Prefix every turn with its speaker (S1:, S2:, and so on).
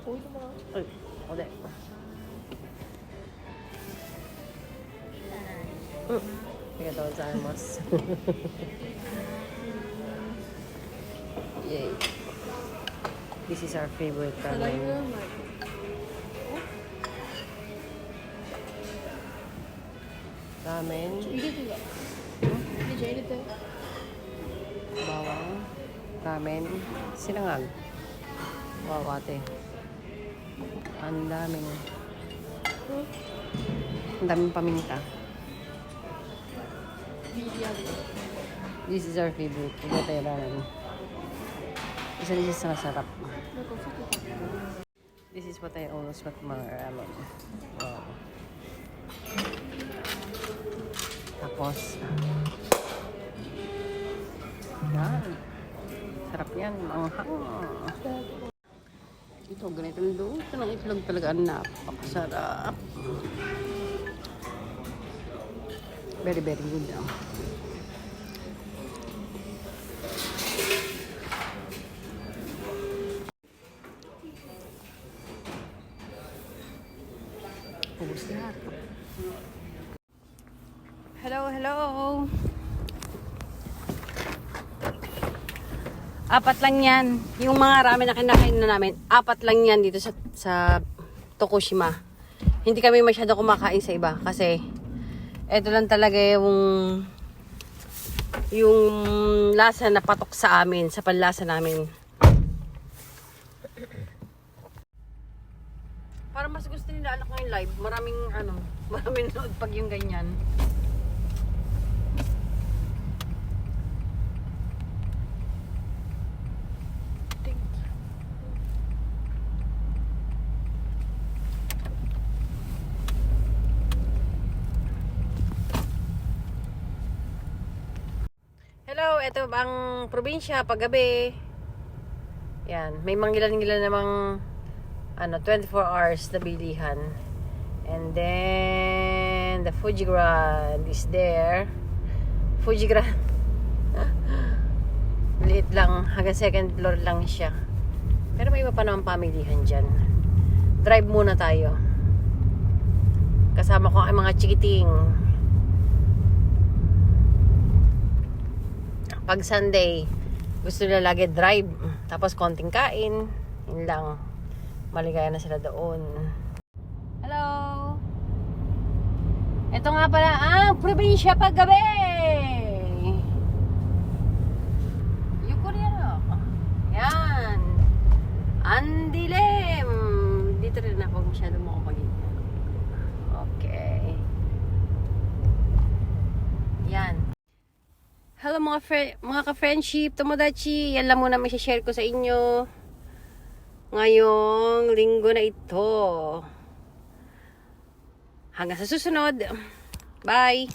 S1: Ay, ode. Arigatou gozaimasu. Yay. This is our favorite ramen. Ramen. Bawang. Ramen. Sinangag. Wow, ate. Ang daming paminta. This is our favorite. Ito tayo ramen. Isa din siya masarap. This is what I always want mga ramen. Wow. Tapos, yan. Sarap yan. Manghang. Ito, ganito doon. Ito ng itlog talaga. Napakasarap. Very, very good. Ubus lahat. Hello, hello. Apat lang yan. Yung mga ramen na kinakain na namin, apat lang yan dito sa Tokushima. Hindi kami masyado kumakain sa iba kasi ito lang talaga yung lasa na patok sa amin, sa panlasa namin. Para mas gusto nila alak ngayon live, maraming nood pag yung ganyan. Hello, ito ang probinsya paggabi. Yan, may manggilan-gilan namang 24 hours na bilihan. And then the Fuji Grand is there. Fuji Grand. Liit lang, hanggang second floor lang siya. Pero may iba pa naman pamilihan dyan. Drive muna tayo. Kasama ko ang mga chikiting. Pag Sunday, gusto nila lagi drive. Tapos konting kain. Yun lang. Maligaya na sila doon. Hello! Ito nga pala ang probinsya paggabi! Yung Koreano. Yan. Ang dilim. Dito rin ako masyado makapagin. Okay. Yan. Hello mga ka-friendship, tomodachi. Yan lang muna may share ko sa inyo ngayong linggo na ito. Hanggang sa susunod. Bye!